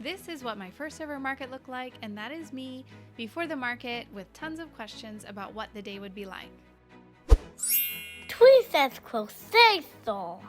This is what my first ever market looked like, and that is me before the market with tons of questions about what the day would be like. Twisted Crochet Shop.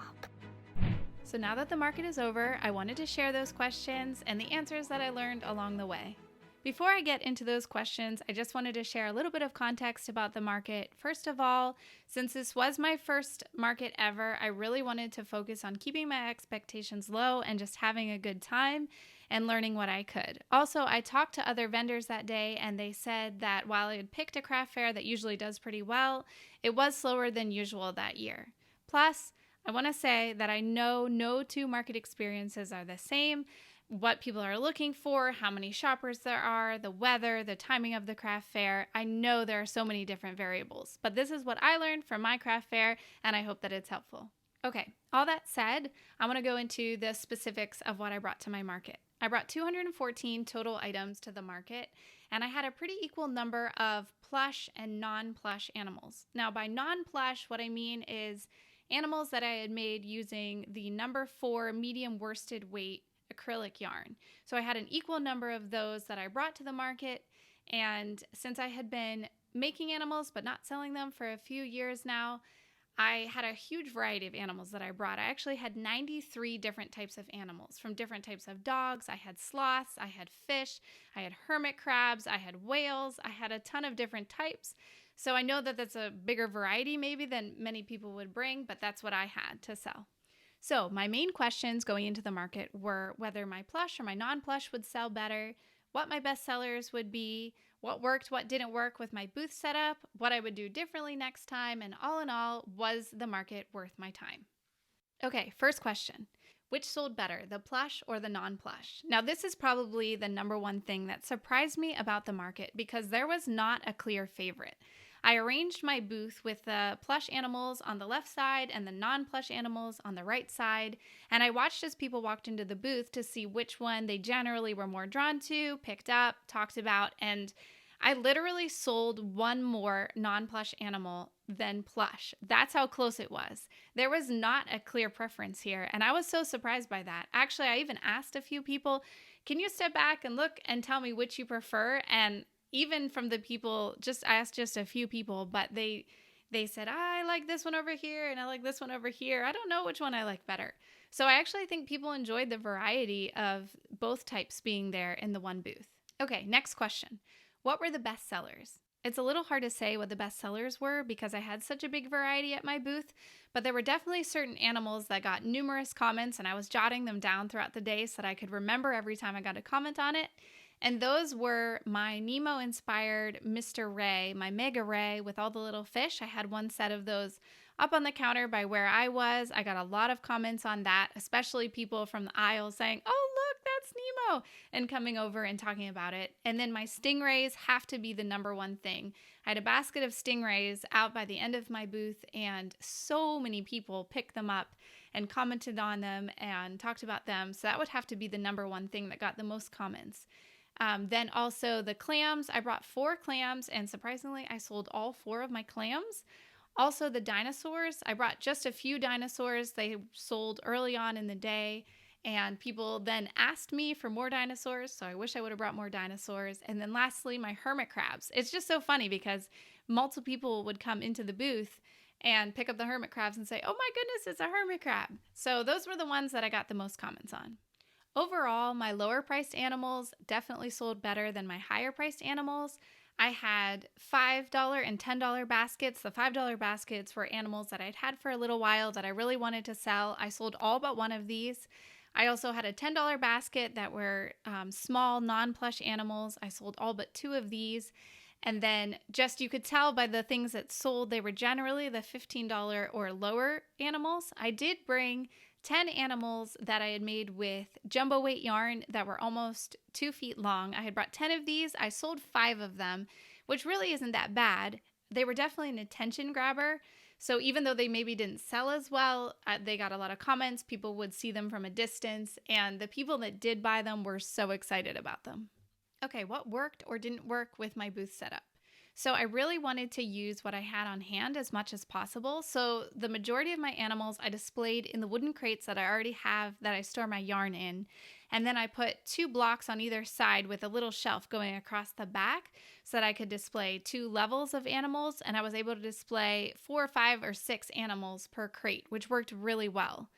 So now that the market is over, I wanted to share those questions and the answers that I learned along the way. Before I get into those questions, I just wanted to share a little bit of context about the market. First of all, since this was my first market ever, I really wanted to focus on keeping my expectations low and just having a good time and learning what I could. Also, I talked to other vendors that day, and they said that while I had picked a craft fair that usually does pretty well, it was slower than usual that year. Plus, I want to say that I know no two market experiences are the same. What people are looking for, how many shoppers there are, the weather, the timing of the craft fair. I know there are so many different variables, but this is what I learned from my craft fair, and I hope that it's helpful. Okay, all that said, I want to go into the specifics of what I brought to my market. I brought 214 total items to the market, and I had a pretty equal number of plush and non-plush animals. Now, by non-plush, what I mean is animals that I had made using the number 4 medium worsted weight acrylic yarn. So I had an equal number of those that I brought to the market, and since I had been making animals but not selling them for a few years now, I had a huge variety of animals that I brought. I actually had 93 different types of animals from different types of dogs. I had sloths, I had fish, I had hermit crabs, I had whales, I had a ton of different types. So I know that that's a bigger variety maybe than many people would bring, but that's what I had to sell. So my main questions going into the market were whether my plush or my non-plush would sell better, what my best sellers would be, what worked, what didn't work with my booth setup, what I would do differently next time, and all in all, was the market worth my time? Okay, first question. Which sold better, the plush or the non-plush? Now, this is probably the number one thing that surprised me about the market because there was not a clear favorite. I arranged my booth with the plush animals on the left side and the non-plush animals on the right side, and I watched as people walked into the booth to see which one they generally were more drawn to, picked up, talked about, and I literally sold one more non-plush animal than plush. That's how close it was. There was not a clear preference here, and I was so surprised by that. Actually, I even asked a few people, can you step back and look and tell me which you prefer? And even from the people, I asked just a few people, but they said, I like this one over here and I like this one over here. I don't know which one I like better. So I actually think people enjoyed the variety of both types being there in the one booth. Okay, next question. What were the best sellers? It's a little hard to say what the best sellers were because I had such a big variety at my booth, but there were definitely certain animals that got numerous comments, and I was jotting them down throughout the day so that I could remember every time I got a comment on it. And those were my Nemo-inspired Mr. Ray, my Mega Ray with all the little fish. I had one set of those up on the counter by where I was. I got a lot of comments on that, especially people from the aisle saying, oh, look, that's Nemo, and coming over and talking about it. And then my stingrays have to be the number one thing. I had a basket of stingrays out by the end of my booth, and so many people picked them up and commented on them and talked about them. So that would have to be the number one thing that got the most comments. Then also the clams. I brought 4 clams, and surprisingly, I sold all 4 of my clams. Also the dinosaurs. I brought just a few dinosaurs. They sold early on in the day, and people then asked me for more dinosaurs, so I wish I would have brought more dinosaurs. And then lastly, my hermit crabs. It's just so funny because multiple people would come into the booth and pick up the hermit crabs and say, oh my goodness, it's a hermit crab. So those were the ones that I got the most comments on. Overall, my lower priced animals definitely sold better than my higher priced animals. I had $5 and $10 baskets. The $5 baskets were animals that I'd had for a little while that I really wanted to sell. I sold all but one of these. I also had a $10 basket that were small non-plush animals. I sold all but 2 of these. And then just you could tell by the things that sold, they were generally the $15 or lower animals. I did bring 10 animals that I had made with jumbo weight yarn that were almost 2 feet long. I had brought 10 of these. I sold 5 of them, which really isn't that bad. They were definitely an attention grabber. So even though they maybe didn't sell as well, they got a lot of comments. People would see them from a distance, and the people that did buy them were so excited about them. Okay, what worked or didn't work with my booth setup? So I really wanted to use what I had on hand as much as possible. So the majority of my animals I displayed in the wooden crates that I already have that I store my yarn in. And then I put 2 blocks on either side with a little shelf going across the back so that I could display 2 levels of animals. And I was able to display 4, 5, or 6 animals per crate, which worked really well.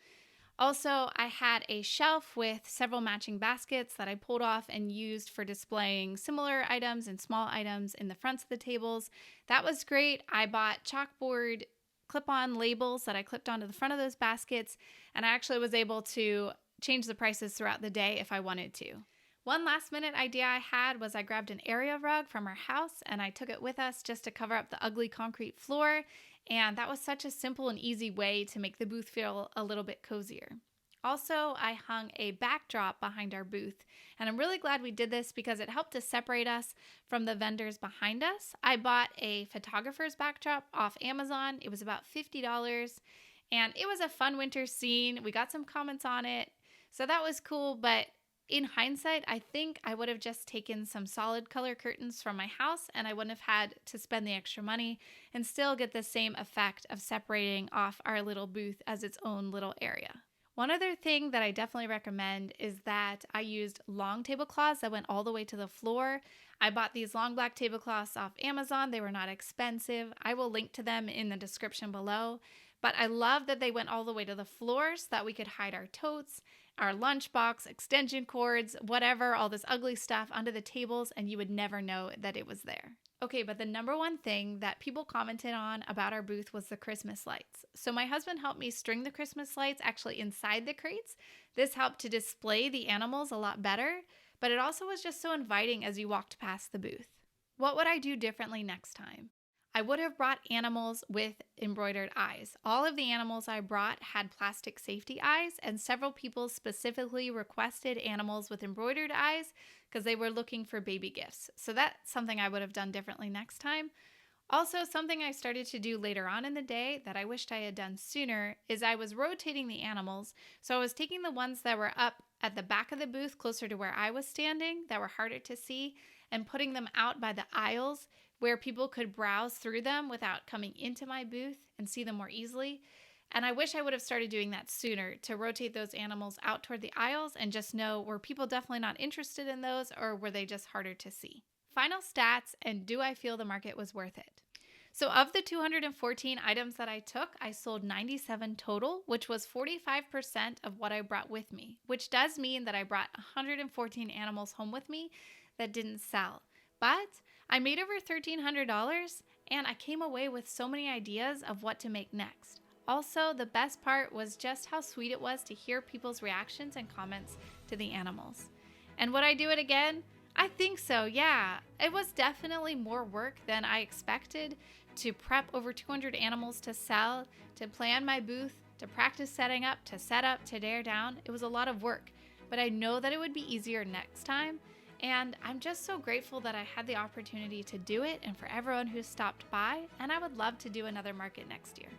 Also, I had a shelf with several matching baskets that I pulled off and used for displaying similar items and small items in the fronts of the tables. That was great. I bought chalkboard clip-on labels that I clipped onto the front of those baskets, and I actually was able to change the prices throughout the day if I wanted to. One last minute idea I had was I grabbed an area rug from our house and I took it with us just to cover up the ugly concrete floor. And that was such a simple and easy way to make the booth feel a little bit cozier. Also, I hung a backdrop behind our booth, and I'm really glad we did this because it helped to separate us from the vendors behind us. I bought a photographer's backdrop off Amazon. It was about $50, and it was a fun winter scene. We got some comments on it, so that was cool, but in hindsight, I think I would have just taken some solid color curtains from my house and I wouldn't have had to spend the extra money and still get the same effect of separating off our little booth as its own little area. One other thing that I definitely recommend is that I used long tablecloths that went all the way to the floor. I bought these long black tablecloths off Amazon. They were not expensive. I will link to them in the description below. But I love that they went all the way to the floor so that we could hide our totes, our lunchbox, extension cords, whatever, all this ugly stuff under the tables, and you would never know that it was there. Okay, but the number one thing that people commented on about our booth was the Christmas lights. So my husband helped me string the Christmas lights actually inside the crates. This helped to display the animals a lot better, but it also was just so inviting as you walked past the booth. What would I do differently next time? I would have brought animals with embroidered eyes. All of the animals I brought had plastic safety eyes, and several people specifically requested animals with embroidered eyes because they were looking for baby gifts. So that's something I would have done differently next time. Also, something I started to do later on in the day that I wished I had done sooner is I was rotating the animals. So I was taking the ones that were up at the back of the booth closer to where I was standing that were harder to see and putting them out by the aisles where people could browse through them without coming into my booth and see them more easily. And I wish I would have started doing that sooner to rotate those animals out toward the aisles and just know, were people definitely not interested in those or were they just harder to see? Final stats, and do I feel the market was worth it? So of the 214 items that I took, I sold 97 total, which was 45% of what I brought with me, which does mean that I brought 114 animals home with me that didn't sell. But I made over $1,300 and I came away with so many ideas of what to make next. Also, the best part was just how sweet it was to hear people's reactions and comments to the animals. And would I do it again? I think so, yeah. It was definitely more work than I expected to prep over 200 animals to sell, to plan my booth, to practice setting up, to set up, to tear down. It was a lot of work, but I know that it would be easier next time. And I'm just so grateful that I had the opportunity to do it and for everyone who stopped by, and I would love to do another market next year.